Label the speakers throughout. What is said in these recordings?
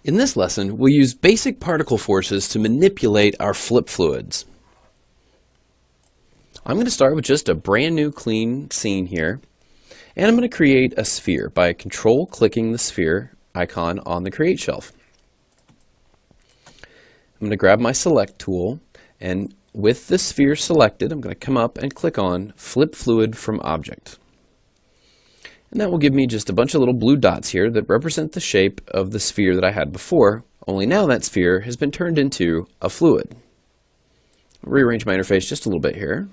Speaker 1: In this lesson, we'll use basic particle forces to manipulate our flip fluids. I'm going to start with just a brand new clean scene here, and I'm going to create a sphere by control-clicking the sphere icon on the Create shelf. I'm going to grab my Select tool, and with the sphere selected, I'm going to come up and click on Flip Fluid from Object. And that will give me just a bunch of little blue dots here that represent the shape of the sphere that I had before, only now that sphere has been turned into a fluid. I'll rearrange my interface just a little bit here.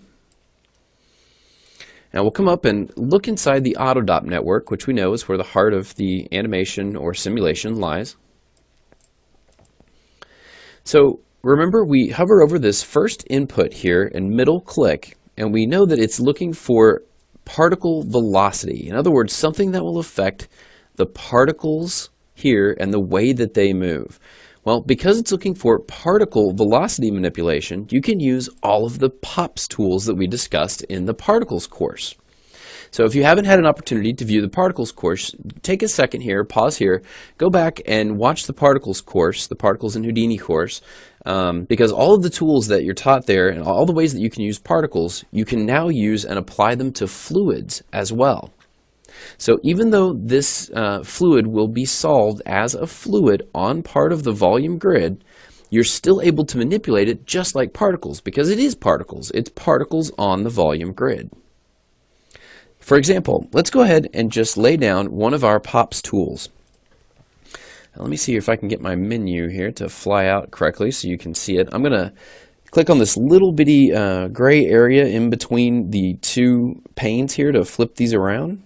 Speaker 1: Now we'll come up and look inside the Autodop network, which we know is where the heart of the animation or simulation lies. So remember, we hover over this first input here and middle click, and we know that it's looking for particle velocity. In other words, something that will affect the particles here and the way that they move. Well, because it's looking for particle velocity manipulation, you can use all of the POPs tools that we discussed in the particles course. So if you haven't had an opportunity to view the particles course, take a second here, pause here, go back and watch the particles course, the Particles in Houdini course, because all of the tools that you're taught there and all the ways that you can use particles, you can now use and apply them to fluids as well. So even though this fluid will be solved as a fluid on part of the volume grid, you're still able to manipulate it just like particles, because it is particles. It's particles on the volume grid. For example, let's go ahead and just lay down one of our POPs tools. Now, let me see if I can get my menu here to fly out correctly so you can see it. I'm going to click on this little bitty gray area in between the two panes here to flip these around.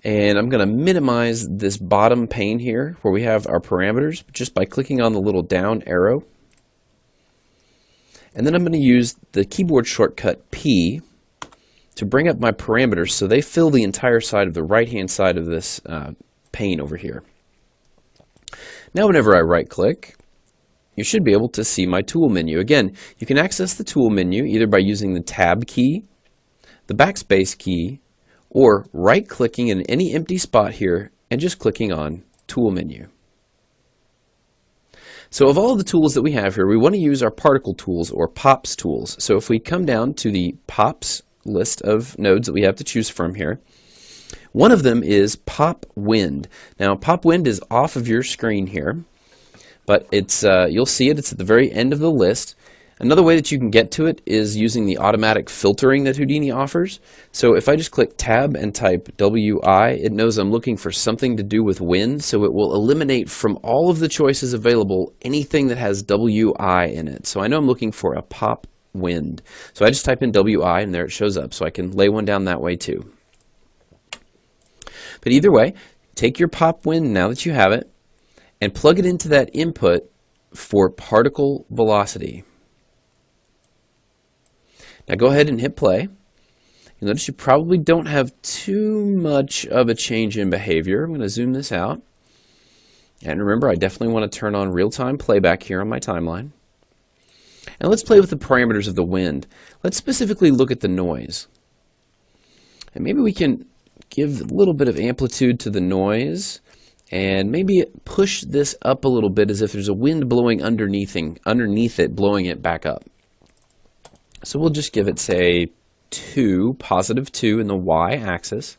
Speaker 1: And I'm going to minimize this bottom pane here where we have our parameters just by clicking on the little down arrow. And then I'm going to use the keyboard shortcut P to bring up my parameters so they fill the entire side of the right-hand side of this pane over here. Now whenever I right-click, you should be able to see my tool menu. Again, you can access the tool menu either by using the Tab key, the backspace key, or right-clicking in any empty spot here and just clicking on Tool Menu. So of all of the tools that we have here, we want to use our particle tools or POPs tools. So if we come down to the POPs list of nodes that we have to choose from here, one of them is Pop Wind. Now Pop Wind is off of your screen here, but it's you'll see it, it's at the very end of the list. Another way that you can get to it is using the automatic filtering that Houdini offers. So if I just click Tab and type WI, it knows I'm looking for something to do with wind, so it will eliminate from all of the choices available anything that has WI in it. So I know I'm looking for a Pop Wind. So I just type in WI and there it shows up, so I can lay one down that way too. But either way, take your Pop Wind now that you have it and plug it into that input for particle velocity. Now go ahead and hit play. You'll notice you probably don't have too much of a change in behavior. I'm going to zoom this out. And remember, I definitely want to turn on real-time playback here on my timeline. And let's play with the parameters of the wind. Let's specifically look at the noise. And maybe we can give a little bit of amplitude to the noise and maybe push this up a little bit as if there's a wind blowing underneath it, blowing it back up. So we'll just give it, say, 2, positive 2 in the y-axis.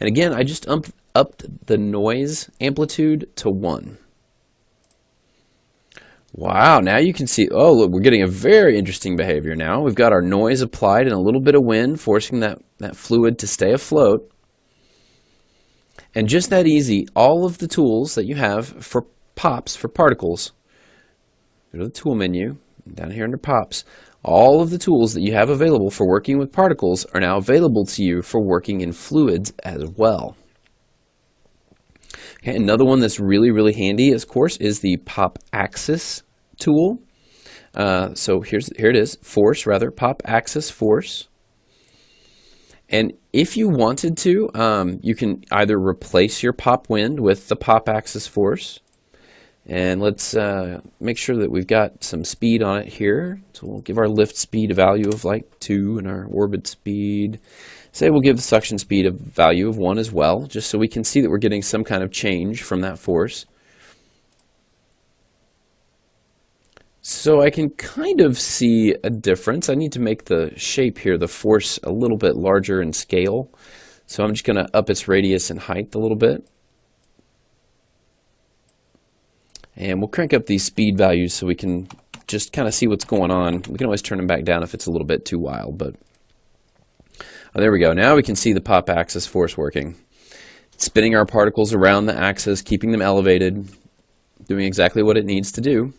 Speaker 1: And again, I just upped the noise amplitude to 1. Wow, now you can see, oh look, we're getting a very interesting behavior now. We've got our noise applied and a little bit of wind forcing that fluid to stay afloat. And just that easy, all of the tools that you have for POPs, for particles, go to the tool menu, down here under POPs, all of the tools that you have available for working with particles are now available to you for working in fluids as well. Okay, another one that's really, really handy, of course, is the Pop Axis tool. So here it is, force rather, Pop Axis force. And if you wanted to, you can either replace your Pop Wind with the Pop Axis force. And let's make sure that we've got some speed on it here. So we'll give our lift speed a value of like 2 and our orbit speed. Say we'll give the suction speed a value of 1 as well, just so we can see that we're getting some kind of change from that force. So I can kind of see a difference. I need to make the shape here, the force, a little bit larger in scale. So I'm just going to up its radius and height a little bit. And we'll crank up these speed values so we can just kind of see what's going on. We can always turn them back down if it's a little bit too wild, but there we go. Now we can see the pop axis force working. It's spinning our particles around the axis, keeping them elevated, doing exactly what it needs to do,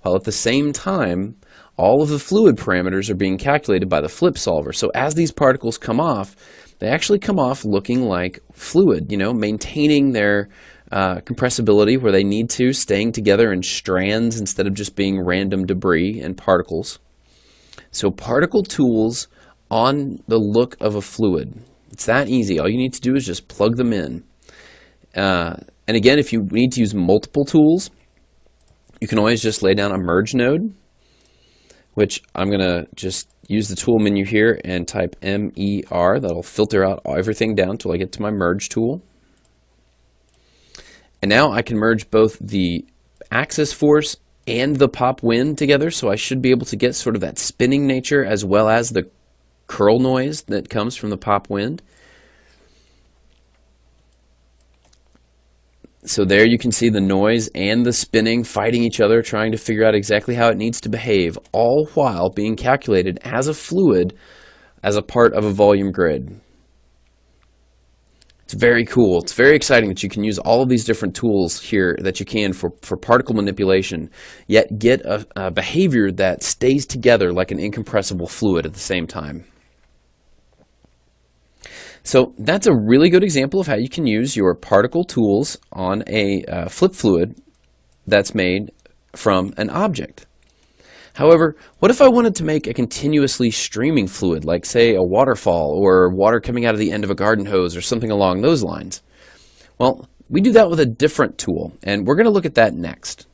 Speaker 1: while at the same time, all of the fluid parameters are being calculated by the flip solver. So as these particles come off, they actually come off looking like fluid, maintaining their compressibility where they need to, staying together in strands instead of just being random debris and particles. So particle tools on the look of a fluid. It's that easy. All you need to do is just plug them in. And again, if you need to use multiple tools, you can always just lay down a merge node, which I'm going to just use the tool menu here and type MER. That'll filter out everything down until I get to my merge tool. And now I can merge both the axis force and the pop wind together, so I should be able to get sort of that spinning nature as well as the curl noise that comes from the pop wind. So there you can see the noise and the spinning fighting each other, trying to figure out exactly how it needs to behave, all while being calculated as a fluid as a part of a volume grid. It's very cool. It's very exciting that you can use all of these different tools here that you can for particle manipulation, yet get a behavior that stays together like an incompressible fluid at the same time. So that's a really good example of how you can use your particle tools on a flip fluid that's made from an object. However, what if I wanted to make a continuously streaming fluid, like say a waterfall or water coming out of the end of a garden hose or something along those lines? Well, we do that with a different tool, and we're going to look at that next.